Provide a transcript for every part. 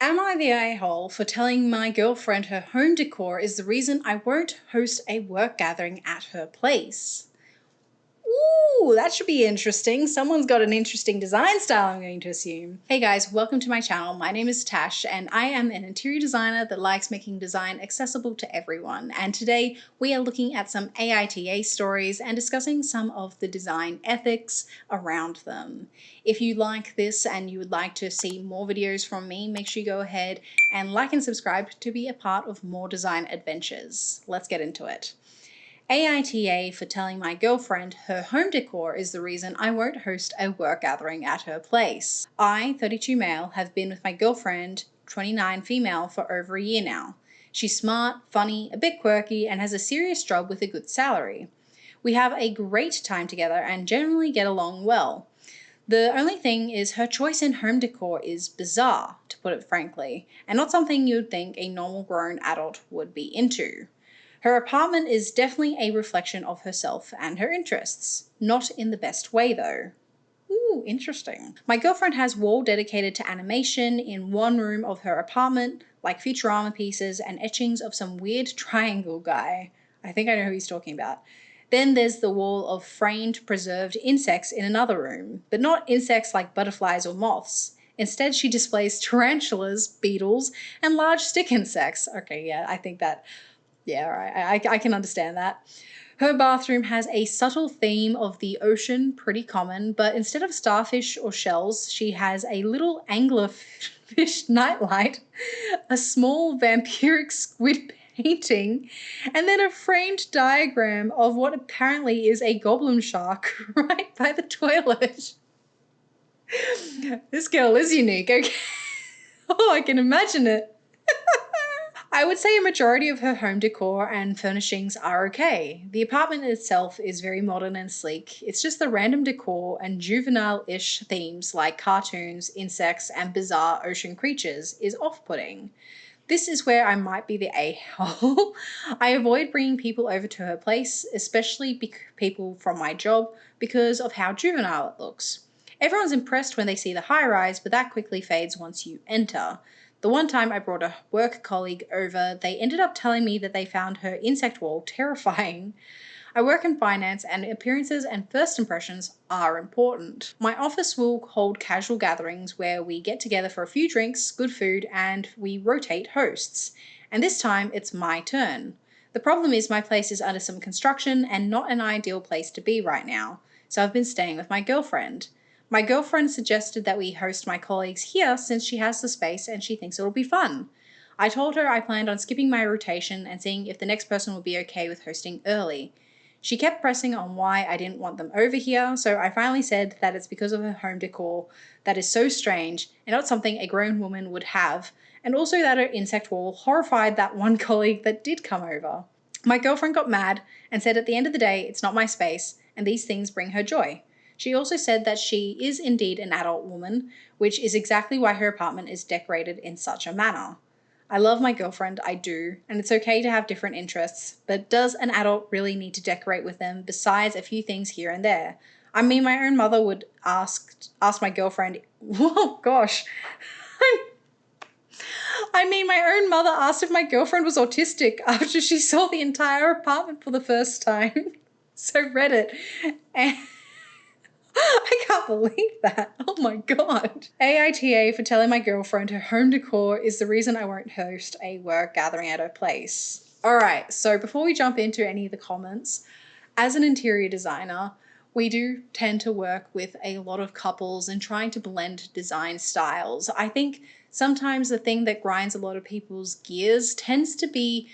Am I the a-hole for telling my girlfriend her home decor is the reason I won't host a work gathering at her place? Ooh, that should be interesting. Someone's got an interesting design style, I'm going to assume. Hey guys, welcome to my channel. My name is Tash and I am an interior designer that likes making design accessible to everyone. And today we are looking at some AITA stories and discussing some of the design ethics around them. If you like this and you would like to see more videos from me, make sure you go ahead and like and subscribe to be a part of more design adventures. Let's get into it. AITA for telling my girlfriend her home decor is the reason I won't host a work gathering at her place. I, 32 male, have been with my girlfriend, 29 female, for over a year now. She's smart, funny, a bit quirky, and has a serious job with a good salary. We have a great time together and generally get along well. The only thing is her choice in home decor is bizarre, to put it frankly, and not something you'd think a normal grown adult would be into. Her apartment is definitely a reflection of herself and her interests. Not in the best way, though. Ooh, interesting. My girlfriend has wall dedicated to animation in one room of her apartment, like Futurama pieces and etchings of some weird triangle guy. I think I know who he's talking about. Then there's the wall of framed, preserved insects in another room, but not insects like butterflies or moths. Instead, she displays tarantulas, beetles, and large stick insects. Okay, yeah, I think that yeah, right. I can understand that. Her bathroom has a subtle theme of the ocean, pretty common, but instead of starfish or shells, she has a little anglerfish nightlight, a small vampiric squid painting, and then a framed diagram of what apparently is a goblin shark right by the toilet. This girl is unique, okay? Oh, I can imagine it. I would say a majority of her home decor and furnishings are okay. The apartment itself is very modern and sleek. It's just the random decor and juvenile-ish themes like cartoons, insects, and bizarre ocean creatures is off-putting. This is where I might be the a-hole. I avoid bringing people over to her place, especially people from my job, because of how juvenile it looks. Everyone's impressed when they see the high-rise, but that quickly fades once you enter. The one time I brought a work colleague over, they ended up telling me that they found her insect wall terrifying. I work in finance and appearances and first impressions are important. My office will hold casual gatherings where we get together for a few drinks, good food, and we rotate hosts. And this time it's my turn. The problem is my place is under some construction and not an ideal place to be right now, so I've been staying with my girlfriend. My girlfriend suggested that we host my colleagues here since she has the space and she thinks it'll be fun. I told her I planned on skipping my rotation and seeing if the next person would be okay with hosting early. She kept pressing on why I didn't want them over here, so I finally said that it's because of her home decor that is so strange and not something a grown woman would have, and also that her insect wall horrified that one colleague that did come over. My girlfriend got mad and said at the end of the day it's not my space and these things bring her joy. She also said that she is indeed an adult woman, which is exactly why her apartment is decorated in such a manner. I love my girlfriend, I do, and it's okay to have different interests, but does an adult really need to decorate with them besides a few things here and there? I mean, my own mother would ask my girlfriend, whoa, gosh. I mean, my own mother asked if my girlfriend was autistic after she saw the entire apartment for the first time. So Reddit. And I can't believe that. Oh my god. AITA for telling my girlfriend her home decor is the reason I won't host a work gathering at her place. Alright, so before we jump into any of the comments, as an interior designer, we do tend to work with a lot of couples and trying to blend design styles. I think sometimes the thing that grinds a lot of people's gears tends to be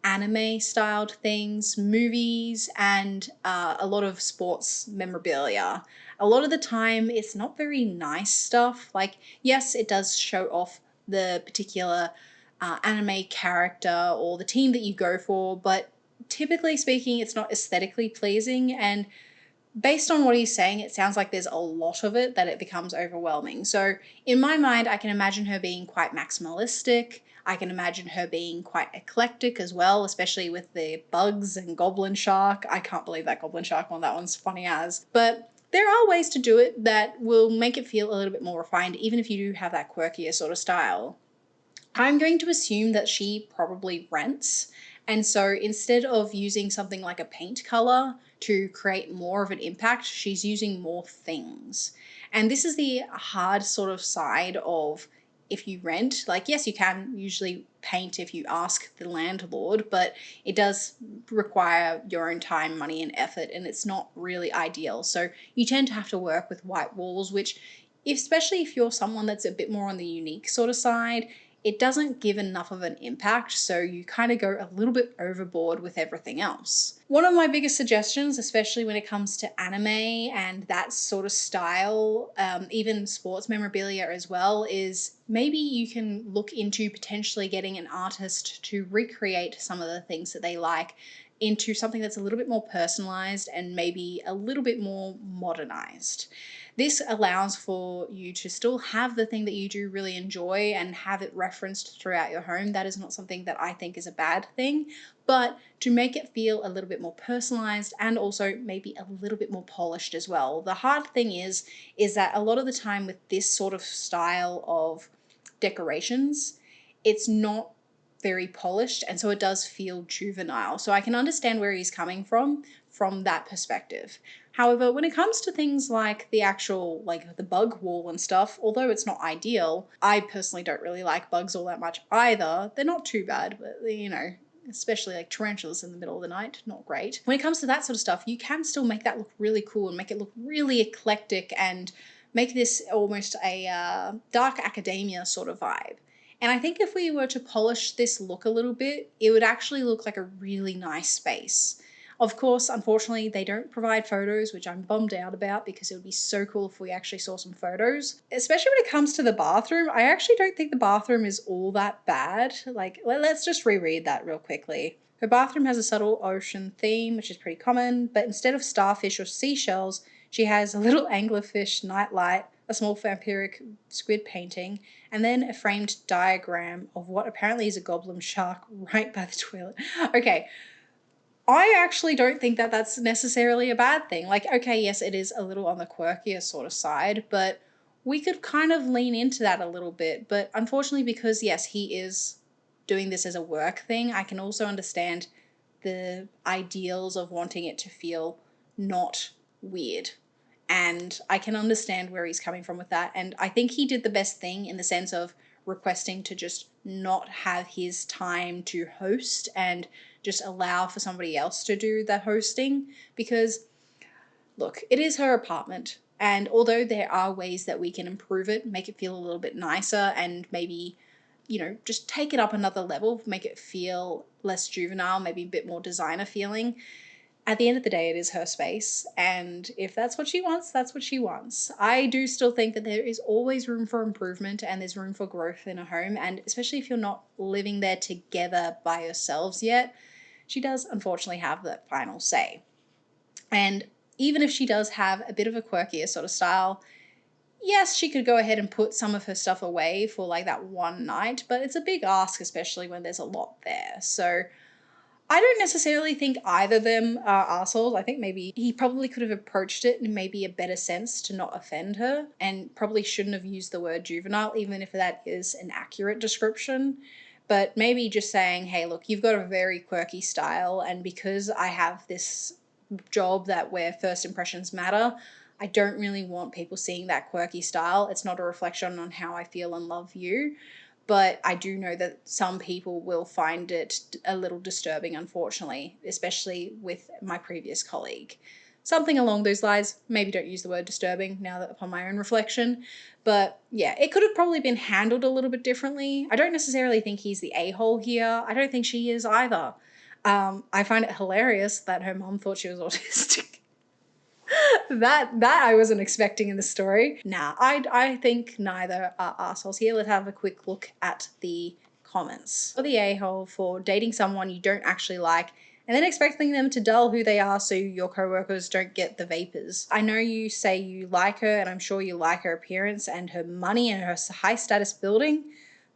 anime styled things, movies, and a lot of sports memorabilia. A lot of the time it's not very nice stuff. Like, yes, it does show off the particular anime character or the team that you go for, but typically speaking, it's not aesthetically pleasing. And based on what he's saying, it sounds like there's a lot of it that it becomes overwhelming. So in my mind, I can imagine her being quite maximalistic. I can imagine her being quite eclectic as well, especially with the bugs and goblin shark. I can't believe that goblin shark one, that one's funny as. But there are ways to do it that will make it feel a little bit more refined, even if you do have that quirkier sort of style. I'm going to assume that she probably rents. And so instead of using something like a paint color to create more of an impact, she's using more things. And this is the hard sort of side of if you rent. Like, yes, you can usually paint if you ask the landlord, but it does require your own time, money, and effort, and it's not really ideal. So you tend to have to work with white walls, which, especially if you're someone that's a bit more on the unique sort of side, it doesn't give enough of an impact, so you kind of go a little bit overboard with everything else. One of my biggest suggestions, especially when it comes to anime and that sort of style, even sports memorabilia as well, is maybe you can look into potentially getting an artist to recreate some of the things that they like into something that's a little bit more personalized and maybe a little bit more modernized. This allows for you to still have the thing that you do really enjoy and have it referenced throughout your home. That is not something that I think is a bad thing, but to make it feel a little bit more personalized and also maybe a little bit more polished as well. The hard thing is that a lot of the time with this sort of style of decorations, it's not very polished, and so it does feel juvenile. So I can understand where he's coming from that perspective. However, when it comes to things like the actual, like the bug wall and stuff, although it's not ideal, I personally don't really like bugs all that much either. They're not too bad, but you know, especially like tarantulas in the middle of the night, not great. When it comes to that sort of stuff, you can still make that look really cool and make it look really eclectic and make this almost a dark academia sort of vibe. And I think if we were to polish this look a little bit, it would actually look like a really nice space. Of course, unfortunately, they don't provide photos, which I'm bummed out about because it would be so cool if we actually saw some photos. Especially when it comes to the bathroom, I actually don't think the bathroom is all that bad. Like, let's just reread that real quickly. Her bathroom has a subtle ocean theme, which is pretty common, but instead of starfish or seashells, she has a little anglerfish nightlight, a small vampiric squid painting, and then a framed diagram of what apparently is a goblin shark right by the toilet. Okay, I actually don't think that that's necessarily a bad thing. Like, okay, yes, it is a little on the quirkier sort of side, but we could kind of lean into that a little bit. But unfortunately, because yes, he is doing this as a work thing, I can also understand the ideals of wanting it to feel not weird. And I can understand where he's coming from with that. And I think he did the best thing in the sense of requesting to just not have his time to host and just allow for somebody else to do the hosting. Because, look, it is her apartment. And although there are ways that we can improve it, make it feel a little bit nicer, and maybe, you know, just take it up another level, make it feel less juvenile, maybe a bit more designer feeling, at the end of the day, it is her space. And if that's what she wants, that's what she wants. I do still think that there is always room for improvement and there's room for growth in a home. And especially if you're not living there together by yourselves yet, she does unfortunately have the final say. And even if she does have a bit of a quirkier sort of style, yes, she could go ahead and put some of her stuff away for like that one night, but it's a big ask, especially when there's a lot there. So I don't necessarily think either of them are assholes. I think maybe he probably could have approached it in maybe a better sense to not offend her, and probably shouldn't have used the word juvenile, even if that is an accurate description. But maybe just saying, hey, look, you've got a very quirky style, and because I have this job that where first impressions matter, I don't really want people seeing that quirky style. It's not a reflection on how I feel and love you. But I do know that some people will find it a little disturbing, unfortunately, especially with my previous colleague. Something along those lines. Maybe don't use the word disturbing now that upon my own reflection. But yeah, it could have probably been handled a little bit differently. I don't necessarily think he's the a-hole here. I don't think she is either. I find it hilarious that her mom thought she was autistic. that I wasn't expecting in the story. Nah, I think neither are assholes here. Let's have a quick look at the comments. For the a-hole for dating someone you don't actually like and then expecting them to dull who they are so your co-workers don't get the vapors. I know you say you like her, and I'm sure you like her appearance and her money and her high status building,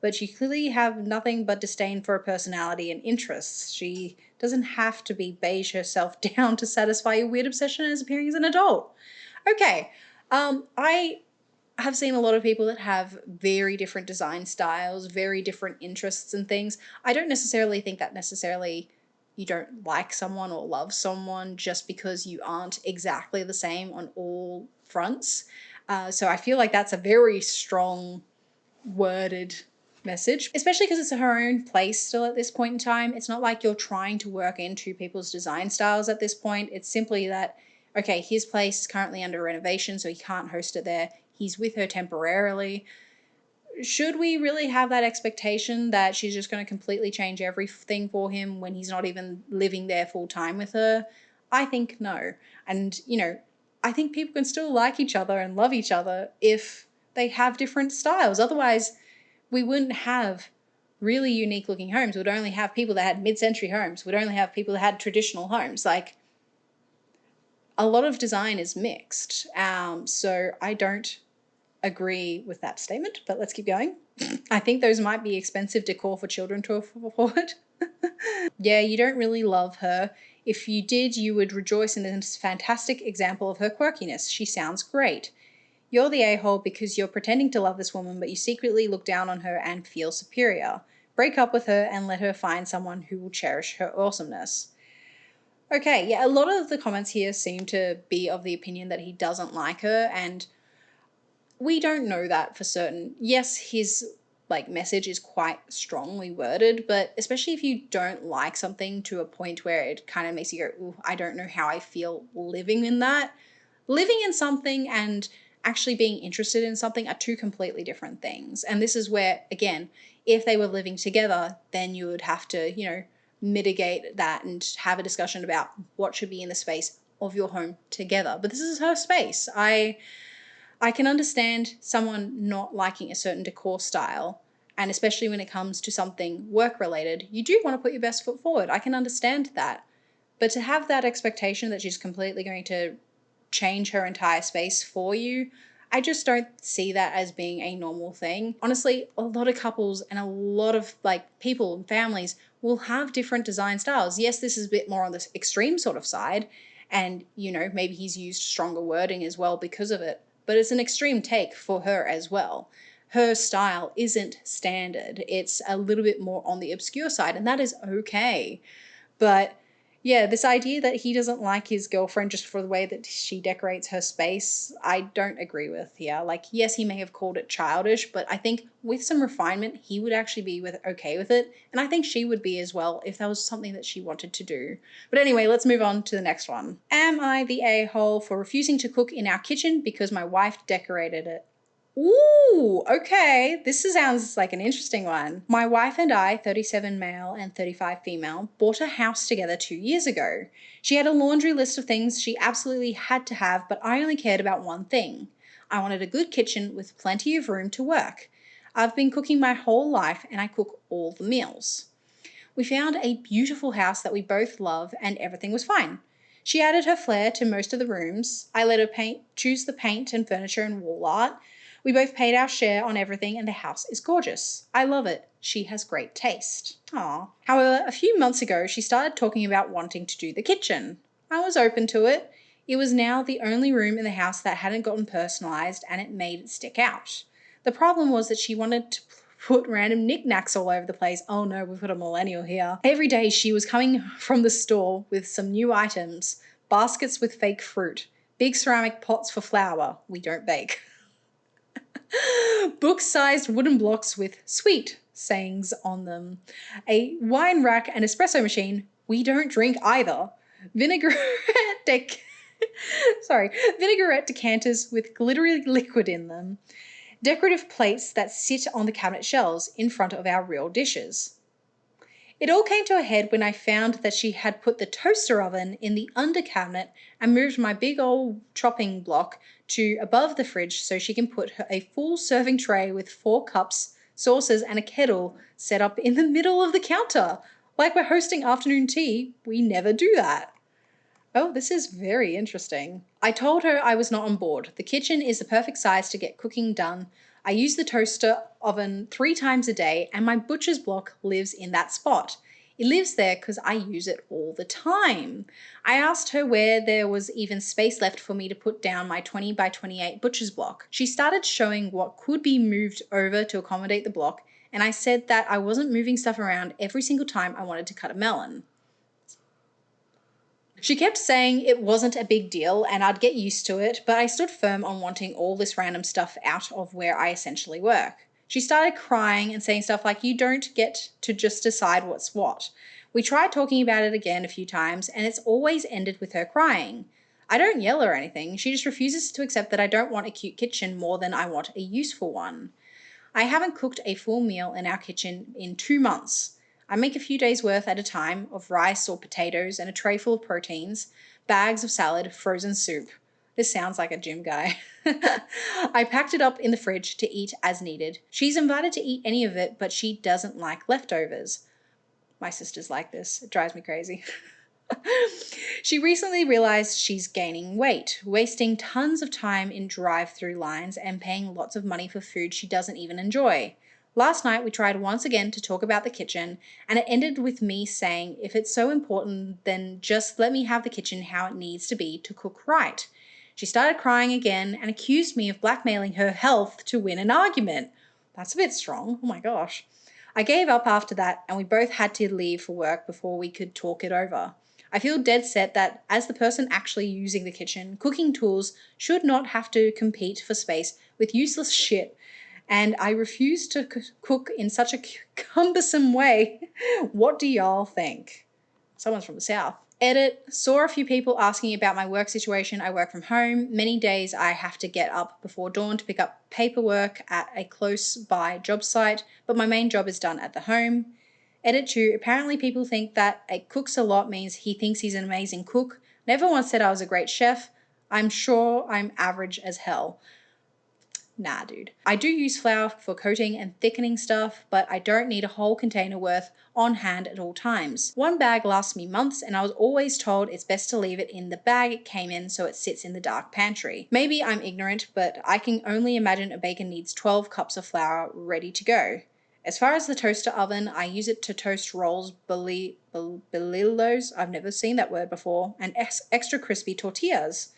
but you clearly have nothing but disdain for her personality and interests. She doesn't have to be beige herself down to satisfy your weird obsession as appearing as an adult. Okay, I have seen a lot of people that have very different design styles, very different interests and things. I don't necessarily think that necessarily you don't like someone or love someone just because you aren't exactly the same on all fronts. So I feel like that's a very strong worded message, especially because it's her own place still at this point in time. It's not like you're trying to work into people's design styles at this point. It's simply that, okay, his place is currently under renovation, so he can't host it there. He's with her temporarily. Should we really have that expectation that she's just going to completely change everything for him when he's not even living there full time with her? I think no. And, I think people can still like each other and love each other if they have different styles. Otherwise, we wouldn't have really unique looking homes. We'd only have people that had mid-century homes. We'd only have people that had traditional homes. Like, a lot of design is mixed. So I don't agree with that statement, but let's keep going. I think those might be expensive decor for children to afford. Yeah, you don't really love her. If you did, you would rejoice in this fantastic example of her quirkiness. She sounds great. You're the a-hole because you're pretending to love this woman, but you secretly look down on her and feel superior. Break up with her and let her find someone who will cherish her awesomeness. Okay, yeah, a lot of the comments here seem to be of the opinion that he doesn't like her, and we don't know that for certain. Yes, his message is quite strongly worded, but especially if you don't like something to a point where it kind of makes you go, ooh, I don't know how I feel living in that. Living in something and actually being interested in something are two completely different things. And this is where, again, if they were living together, then you would have to, mitigate that and have a discussion about what should be in the space of your home together. But this is her space. I can understand someone not liking a certain decor style, and especially when it comes to something work related, you do want to put your best foot forward. I can understand that. But to have that expectation that she's completely going to change her entire space for you, I just don't see that as being a normal thing. Honestly, a lot of couples and a lot of people and families will have different design styles. Yes, this is a bit more on the extreme sort of side, and maybe he's used stronger wording as well because of it, but it's an extreme take for her as well. Her style isn't standard. It's a little bit more on the obscure side, and that is okay. But yeah, this idea that he doesn't like his girlfriend just for the way that she decorates her space, I don't agree with here. Yes, he may have called it childish, but I think with some refinement, he would actually be okay with it. And I think she would be as well if that was something that she wanted to do. But anyway, let's move on to the next one. Am I the a-hole for refusing to cook in our kitchen because my wife decorated it? Ooh, okay. This sounds like an interesting one. My wife and I, 37 male and 35 female, bought a house together 2 years ago. She had a laundry list of things she absolutely had to have, but I only cared about one thing. I wanted a good kitchen with plenty of room to work. I've been cooking my whole life and I cook all the meals. We found a beautiful house that we both love and everything was fine. She added her flair to most of the rooms. I let her choose the paint and furniture and wall art. We both paid our share on everything and the house is gorgeous. I love it. She has great taste. Aww. However, a few months ago, she started talking about wanting to do the kitchen. I was open to it. It was now the only room in the house that hadn't gotten personalised and it made it stick out. The problem was that she wanted to put random knickknacks all over the place. Oh no, we've got a millennial here. Every day she was coming from the store with some new items, baskets with fake fruit, big ceramic pots for flour, we don't bake, book-sized wooden blocks with sweet sayings on them, a wine rack and espresso machine, we don't drink either, vinaigrette vinaigrette decanters with glittery liquid in them, decorative plates that sit on the cabinet shelves in front of our real dishes. It all came to a head when I found that she had put the toaster oven in the under cabinet and moved my big old chopping block to above the fridge so she can put a full serving tray with 4 cups, saucers, and a kettle set up in the middle of the counter. Like we're hosting afternoon tea, we never do that. Oh, this is very interesting. I told her I was not on board. The kitchen is the perfect size to get cooking done. I use the toaster oven 3 times a day and my butcher's block lives in that spot. It lives there because I use it all the time. I asked her where there was even space left for me to put down my 20 by 28 butcher's block. She started showing what could be moved over to accommodate the block, and I said that I wasn't moving stuff around every single time I wanted to cut a melon. She kept saying it wasn't a big deal and I'd get used to it, but I stood firm on wanting all this random stuff out of where I essentially work. She started crying and saying stuff like, "You don't get to just decide what's what." We tried talking about it again a few times, and it's always ended with her crying. I don't yell or anything, she just refuses to accept that I don't want a cute kitchen more than I want a useful one. I haven't cooked a full meal in our kitchen in 2 months. I make a few days' worth at a time of rice or potatoes and a tray full of proteins, bags of salad, frozen soup. This sounds like a gym guy. I packed it up in the fridge to eat as needed. She's invited to eat any of it, but she doesn't like leftovers. My sister's like this. It drives me crazy. She recently realized she's gaining weight, wasting tons of time in drive-through lines and paying lots of money for food she doesn't even enjoy. Last night we tried once again to talk about the kitchen, and it ended with me saying, if it's so important, then just let me have the kitchen how it needs to be to cook right. She started crying again and accused me of blackmailing her health to win an argument. That's a bit strong. Oh my gosh. I gave up after that, and we both had to leave for work before we could talk it over. I feel dead set that as the person actually using the kitchen, cooking tools should not have to compete for space with useless shit, and I refuse to cook in such a cumbersome way. What do y'all think? Someone's from the South. Edit, saw a few people asking about my work situation. I work from home. Many days I have to get up before dawn to pick up paperwork at a close by job site, but my main job is done at the home. Edit 2, apparently people think that a cooks a lot means he thinks he's an amazing cook. Never once said I was a great chef. I'm sure I'm average as hell. Nah, dude. I do use flour for coating and thickening stuff, but I don't need a whole container worth on hand at all times. One bag lasts me months, and I was always told it's best to leave it in the bag it came in so it sits in the dark pantry. Maybe I'm ignorant, but I can only imagine a baker needs 12 cups of flour ready to go. As far as the toaster oven, I use it to toast rolls, bolillos, I've never seen that word before, and extra crispy tortillas.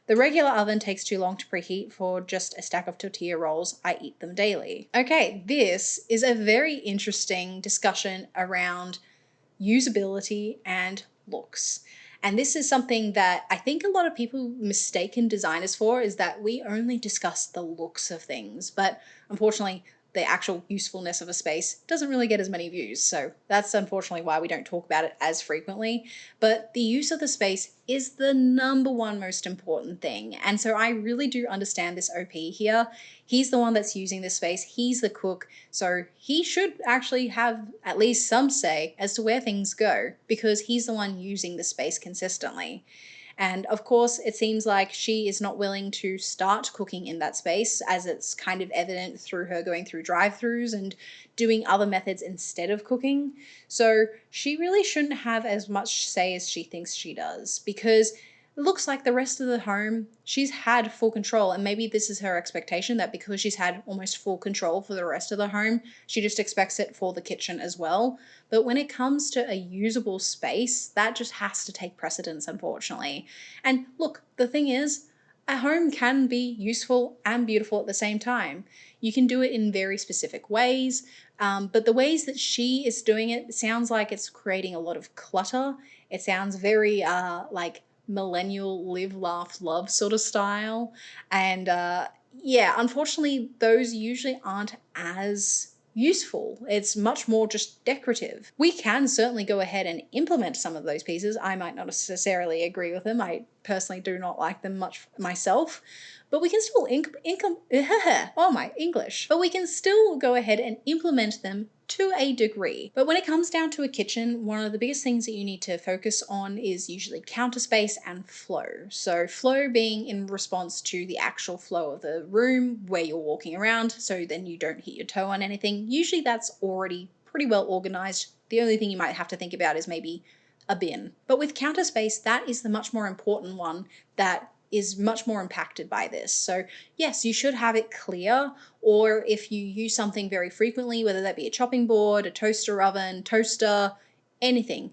The regular oven takes too long to preheat for just a stack of tortilla rolls. I eat them daily. Okay, this is a very interesting discussion around usability and looks. And this is something that I think a lot of people mistaken designers for, is that we only discuss the looks of things, but unfortunately the actual usefulness of a space doesn't really get as many views. So that's unfortunately why we don't talk about it as frequently. But the use of the space is the number one most important thing. And so I really do understand this OP here. He's the one that's using this space. He's the cook. So he should actually have at least some say as to where things go, because he's the one using the space consistently. And of course, it seems like she is not willing to start cooking in that space, as it's kind of evident through her going through drive-throughs and doing other methods instead of cooking. So she really shouldn't have as much say as she thinks she does, because it looks like the rest of the home, she's had full control, and maybe this is her expectation, that because she's had almost full control for the rest of the home, she just expects it for the kitchen as well. But when it comes to a usable space, that just has to take precedence, unfortunately. And look, the thing is, a home can be useful and beautiful at the same time. You can do it in very specific ways, but the ways that she is doing it sounds like it's creating a lot of clutter. It sounds very like millennial live, laugh, love sort of style. And yeah, unfortunately, those usually aren't as useful. It's much more just decorative. We can certainly go ahead and implement some of those pieces. I might not necessarily agree with them. I personally do not like them much myself, but we can still oh my English. But we can still go ahead and implement them to a degree. But when it comes down to a kitchen, one of the biggest things that you need to focus on is usually counter space and flow. So flow being in response to the actual flow of the room where you're walking around, so then you don't hit your toe on anything. Usually that's already pretty well organized. The only thing you might have to think about is maybe a bin. But with counter space, that is the much more important one that is much more impacted by this. So yes, you should have it clear, or if you use something very frequently, whether that be a chopping board, a toaster oven, toaster, anything.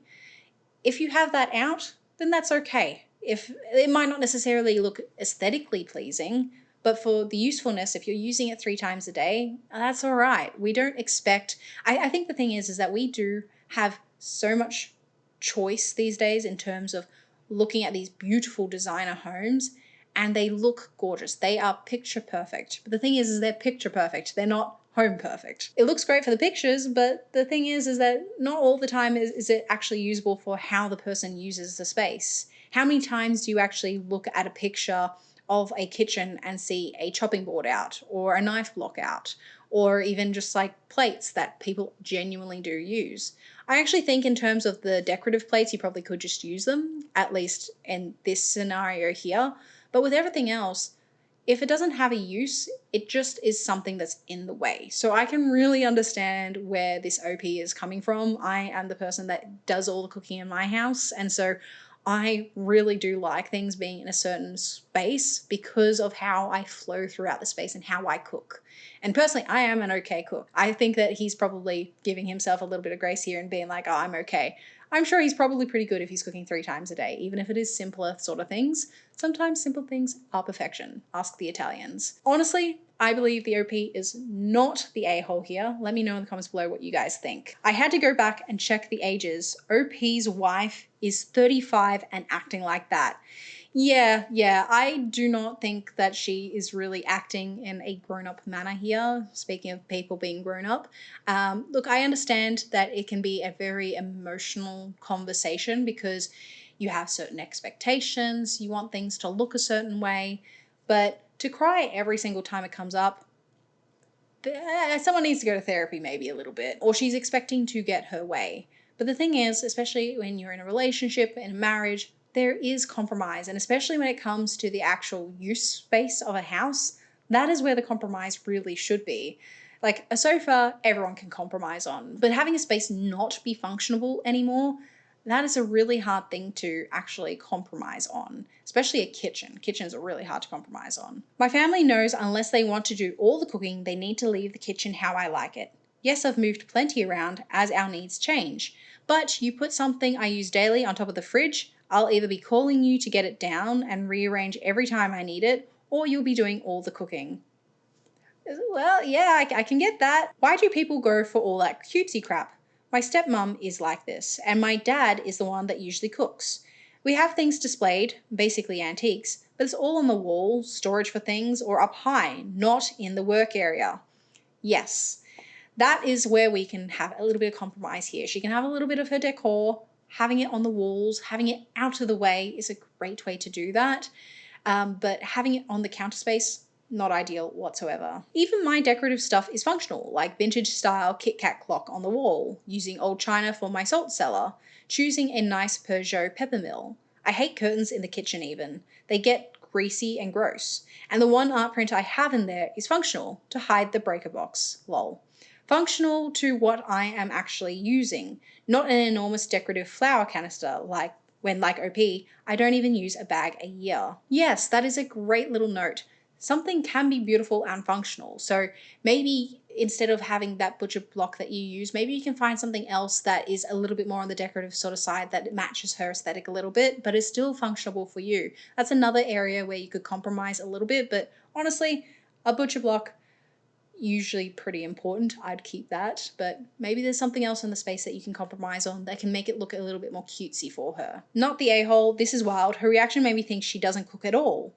If you have that out, then that's okay. If it might not necessarily look aesthetically pleasing, but for the usefulness, if you're using it 3 times a day, that's all right. We don't expect, I think the thing is that we do have so much choice these days in terms of looking at these beautiful designer homes, and they look gorgeous. They are picture perfect. But the thing is they're picture perfect. They're not home perfect. It looks great for the pictures, but the thing is that not all the time is it actually usable for how the person uses the space. How many times do you actually look at a picture of a kitchen and see a chopping board out or a knife block out, or even just like plates that people genuinely do use? I actually think in terms of the decorative plates, you probably could just use them, at least in this scenario here. But with everything else, if it doesn't have a use, it just is something that's in the way. So I can really understand where this OP is coming from. I am the person that does all the cooking in my house, and so I really do like things being in a certain space because of how I flow throughout the space and how I cook. And personally, I am an okay cook. I think that he's probably giving himself a little bit of grace here and being like, oh, I'm okay. I'm sure he's probably pretty good if he's cooking 3 times a day, even if it is simpler sort of things. Sometimes simple things are perfection. Ask the Italians. Honestly, I believe the OP is not the a-hole here. Let me know in the comments below what you guys think. I had to go back and check the ages. OP's wife is 35 and acting like that. Yeah, I do not think that she is really acting in a grown-up manner here, speaking of people being grown up. Look, I understand that it can be a very emotional conversation because you have certain expectations, you want things to look a certain way, but to cry every single time it comes up, someone needs to go to therapy maybe a little bit, or she's expecting to get her way. But the thing is, especially when you're in a relationship, in a marriage, there is compromise. And especially when it comes to the actual use space of a house, that is where the compromise really should be. Like a sofa, everyone can compromise on, but having a space not be functionable anymore, that is a really hard thing to actually compromise on, especially a kitchen. Kitchens are really hard to compromise on. My family knows unless they want to do all the cooking, they need to leave the kitchen how I like it. Yes, I've moved plenty around as our needs change, but you put something I use daily on top of the fridge, I'll either be calling you to get it down and rearrange every time I need it, or you'll be doing all the cooking. Well, yeah, I can get that. Why do people go for all that cutesy crap? My stepmom is like this, and my dad is the one that usually cooks. We have things displayed, basically antiques, but it's all on the wall, storage for things, or up high, not in the work area. Yes, that is where we can have a little bit of compromise here. She can have a little bit of her decor, having it on the walls, having it out of the way is a great way to do that. But having it on the counter space, not ideal whatsoever. Even my decorative stuff is functional, like vintage style Kit Kat clock on the wall, using old china for my salt cellar, choosing a nice Peugeot pepper mill. I hate curtains in the kitchen even. They get greasy and gross. And the one art print I have in there is functional, to hide the breaker box, lol. Functional to what I am actually using, not an enormous decorative flower canister like OP, I don't even use a bag a year. Yes, that is a great little note. Something can be beautiful and functional. So maybe instead of having that butcher block that you use, maybe you can find something else that is a little bit more on the decorative sort of side that matches her aesthetic a little bit, but is still functional for you. That's another area where you could compromise a little bit, but honestly, a butcher block, usually pretty important. I'd keep that, but maybe there's something else in the space that you can compromise on that can make it look a little bit more cutesy for her. Not the a-hole, this is wild. Her reaction made me think she doesn't cook at all.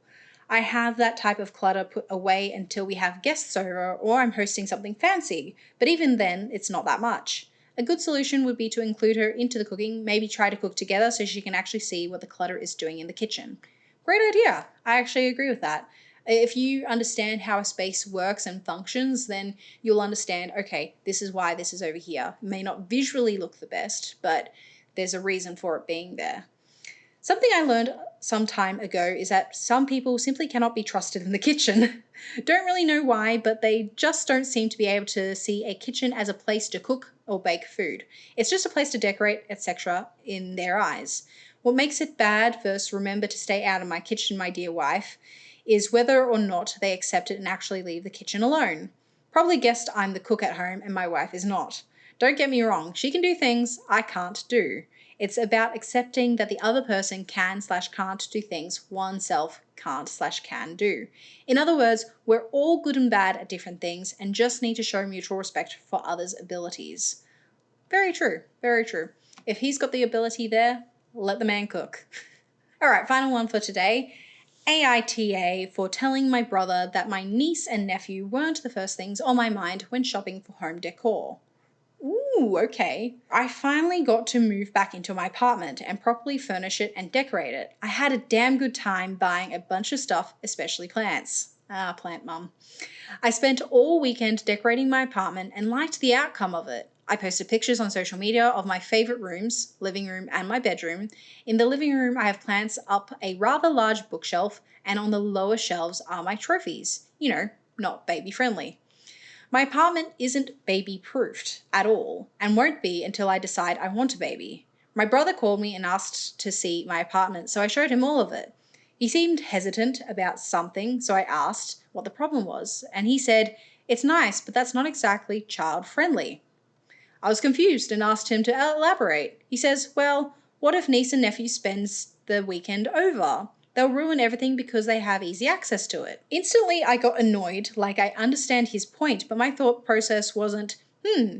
I have that type of clutter put away until we have guests over or I'm hosting something fancy, but even then, it's not that much. A good solution would be to include her into the cooking, maybe try to cook together so she can actually see what the clutter is doing in the kitchen. Great idea. I actually agree with that. If you understand how a space works and functions, then you'll understand, okay, this is why this is over here. It may not visually look the best, but there's a reason for it being there. Something I learned some time ago is that some people simply cannot be trusted in the kitchen. Don't really know why, but they just don't seem to be able to see a kitchen as a place to cook or bake food. It's just a place to decorate, etc. in their eyes. What makes it bad versus remember to stay out of my kitchen, my dear wife, is whether or not they accept it and actually leave the kitchen alone. Probably guessed I'm the cook at home and my wife is not. Don't get me wrong, she can do things I can't do. It's about accepting that the other person can/can't do things oneself can't/can do. In other words, we're all good and bad at different things and just need to show mutual respect for others' abilities. Very true, very true. If he's got the ability there, let the man cook. All right, final one for today. AITA for telling my brother that my niece and nephew weren't the first things on my mind when shopping for home decor. Ooh, okay. I finally got to move back into my apartment and properly furnish it and decorate it. I had a damn good time buying a bunch of stuff, especially plants. Ah, plant mum. I spent all weekend decorating my apartment and liked the outcome of it. I posted pictures on social media of my favorite rooms, living room and my bedroom. In the living room, I have plants up a rather large bookshelf, and on the lower shelves are my trophies. You know, not baby friendly. My apartment isn't baby-proofed at all and won't be until I decide I want a baby. My brother called me and asked to see my apartment, so I showed him all of it. He seemed hesitant about something, so I asked what the problem was, and he said, "It's nice, but that's not exactly child-friendly." I was confused and asked him to elaborate. He says, "Well, what if niece and nephew spends the weekend over? They'll ruin everything because they have easy access to it." Instantly, I got annoyed, like I understand his point, but my thought process wasn't,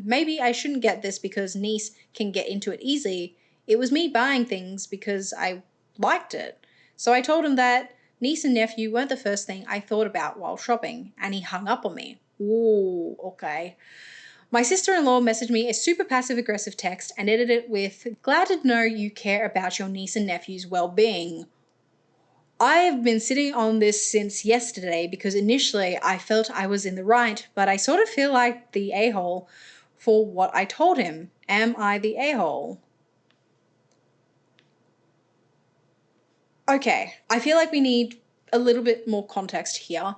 maybe I shouldn't get this because niece can get into it easily. It was me buying things because I liked it. So I told him that niece and nephew weren't the first thing I thought about while shopping, and he hung up on me. Ooh, okay. My sister-in-law messaged me a super passive-aggressive text and edited it with, "Glad to know you care about your niece and nephew's well-being." I've been sitting on this since yesterday because initially I felt I was in the right, but I sort of feel like the a-hole for what I told him. Am I the a-hole? Okay, I feel like we need a little bit more context here.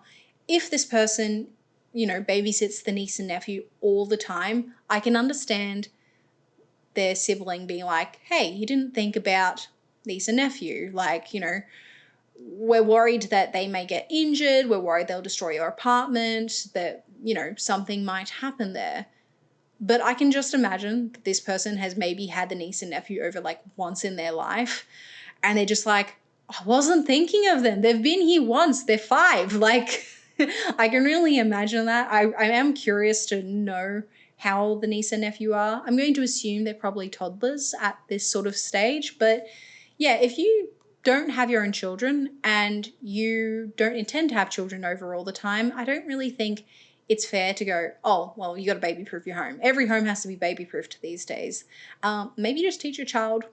If this person, babysits the niece and nephew all the time, I can understand their sibling being like, "Hey, you didn't think about niece and nephew. Like, we're worried that they may get injured. We're worried they'll destroy your apartment, that, something might happen there." But I can just imagine that this person has maybe had the niece and nephew over like once in their life, and they're just like, "I wasn't thinking of them. They've been here once. They're 5." Like, I can really imagine that. I am curious to know how the niece and nephew are. I'm going to assume they're probably toddlers at this sort of stage. But yeah, if you don't have your own children and you don't intend to have children over all the time, I don't really think it's fair to go, "Oh, well, you got to baby-proof your home." Every home has to be baby-proofed these days. Maybe just teach your child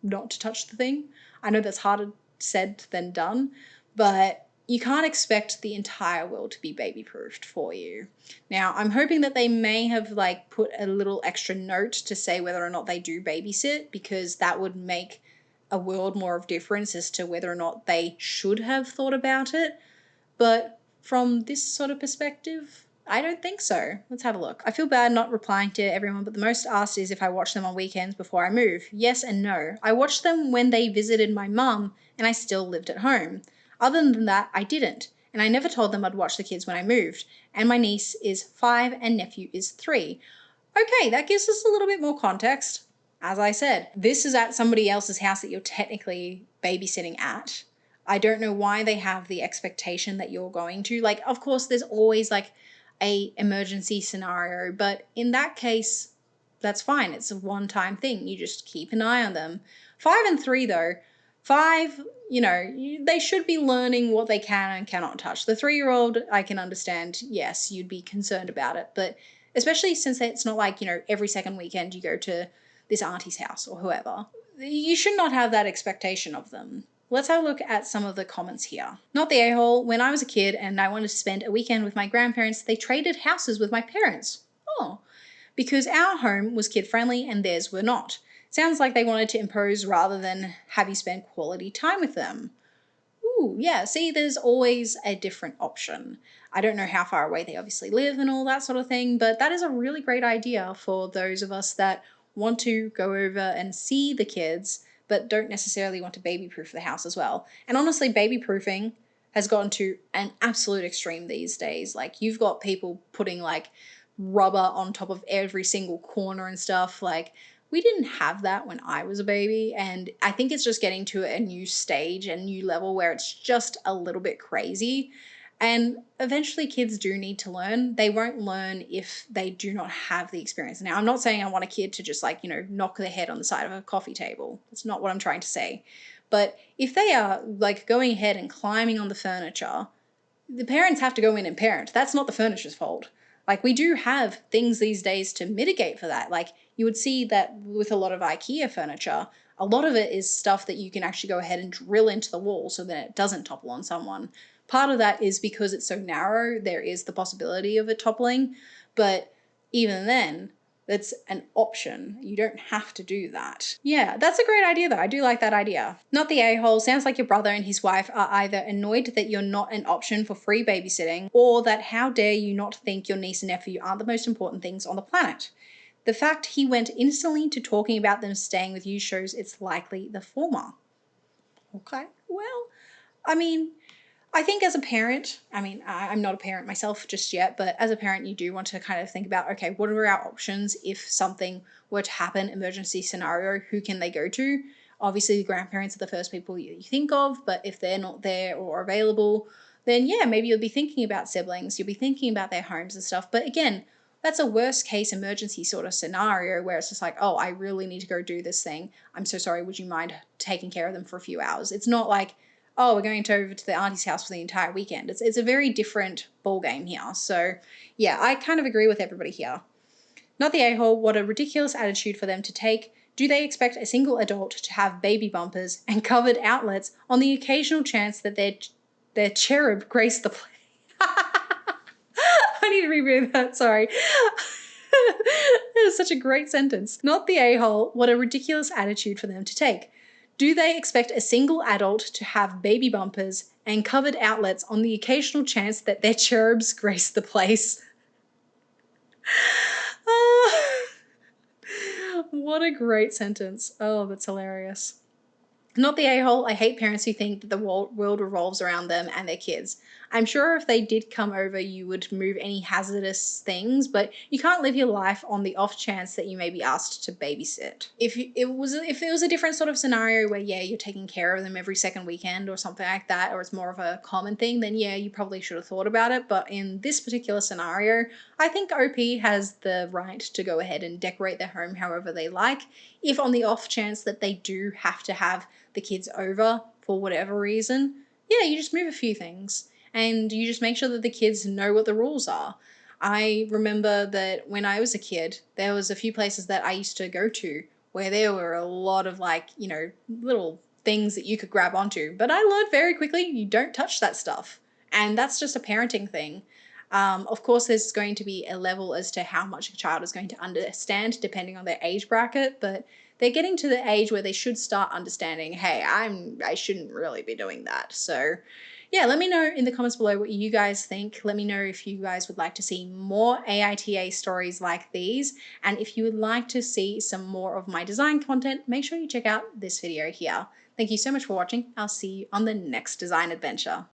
not to touch the thing. I know that's harder said than done, but you can't expect the entire world to be baby-proofed for you. Now, I'm hoping that they may have like put a little extra note to say whether or not they do babysit, because that would make a world more of difference as to whether or not they should have thought about it. But from this sort of perspective, I don't think so. Let's have a look. I feel bad not replying to everyone, but the most asked is if I watch them on weekends before I move. Yes and no. I watched them when they visited my mum and I still lived at home. Other than that, I didn't. And I never told them I'd watch the kids when I moved. And my niece is 5 and nephew is 3. Okay, that gives us a little bit more context. As I said, this is at somebody else's house that you're technically babysitting at. I don't know why they have the expectation that you're going to. Like, of course, there's always like a emergency scenario, but in that case, that's fine. It's a one-time thing. You just keep an eye on them. 5 and 3 though, 5, they should be learning what they can and cannot touch. The 3-year-old, I can understand, yes, you'd be concerned about it, but especially since it's not like, every second weekend you go to this auntie's house or whoever. You should not have that expectation of them. Let's have a look at some of the comments here. Not the a-hole. When I was a kid and I wanted to spend a weekend with my grandparents, they traded houses with my parents. Oh, because our home was kid-friendly and theirs were not. Sounds like they wanted to impose rather than have you spend quality time with them. Ooh, yeah, see, there's always a different option. I don't know how far away they obviously live and all that sort of thing, but that is a really great idea for those of us that want to go over and see the kids, but don't necessarily want to baby-proof the house as well. And honestly, baby-proofing has gotten to an absolute extreme these days. Like, you've got people putting like rubber on top of every single corner and stuff. Like, we didn't have that when I was a baby, and I think it's just getting to a new stage, a new level where it's just a little bit crazy. And eventually kids do need to learn. They won't learn if they do not have the experience. Now, I'm not saying I want a kid to just, like, you know, knock their head on the side of a coffee table. That's not what I'm trying to say. But if they are, like, going ahead and climbing on the furniture, the parents have to go in and parent. That's not the furniture's fault. Like, we do have things these days to mitigate for that. Like, you would see that with a lot of IKEA furniture, a lot of it is stuff that you can actually go ahead and drill into the wall so that it doesn't topple on someone. Part of that is because it's so narrow, there is the possibility of it toppling. But even then, that's an option. You don't have to do that. Yeah, that's a great idea though. I do like that idea. Not the a-hole. Sounds like your brother and his wife are either annoyed that you're not an option for free babysitting, or that how dare you not think your niece and nephew aren't the most important things on the planet. The fact he went instantly to talking about them staying with you shows it's likely the former. Okay, well, I mean, I think as a parent, I mean, I'm not a parent myself just yet, but as a parent, you do want to kind of think about, okay, what are our options if something were to happen, emergency scenario, who can they go to? Obviously, the grandparents are the first people you think of, but if they're not there or available, then yeah, maybe you'll be thinking about siblings, you'll be thinking about their homes and stuff. But again, that's a worst case emergency sort of scenario where it's just like, oh, I really need to go do this thing. I'm so sorry. Would you mind taking care of them for a few hours? It's not like, oh, we're going over to the auntie's house for the entire weekend. It's a very different ball game here. So yeah, I kind of agree with everybody here. Not the a-hole. What a ridiculous attitude for them to take. Do they expect a single adult to have baby bumpers and covered outlets on the occasional chance that their cherub grace the place? I need to reread that, sorry. That is such a great sentence. Not the a-hole. What a ridiculous attitude for them to take. Do they expect a single adult to have baby bumpers and covered outlets on the occasional chance that their cherubs grace the place? What a great sentence. Oh, that's hilarious. Not the a-hole. I hate parents who think that the world revolves around them and their kids. I'm sure if they did come over, you would move any hazardous things, but you can't live your life on the off chance that you may be asked to babysit. If it was a different sort of scenario where, yeah, you're taking care of them every second weekend or something like that, or it's more of a common thing, then yeah, you probably should have thought about it. But in this particular scenario, I think OP has the right to go ahead and decorate their home however they like. If on the off chance that they do have to have the kids over for whatever reason, yeah, you just move a few things and you just make sure that the kids know what the rules are. I remember that when I was a kid, there was a few places that I used to go to where there were a lot of, like, you know, little things that you could grab onto, but I learned very quickly you don't touch that stuff. And that's just a parenting thing. Of course, there's going to be a level as to how much a child is going to understand depending on their age bracket, but they're getting to the age where they should start understanding, hey, I shouldn't really be doing that. So yeah, let me know in the comments below what you guys think. Let me know if you guys would like to see more AITA stories like these. And if you would like to see some more of my design content, make sure you check out this video here. Thank you so much for watching. I'll see you on the next design adventure.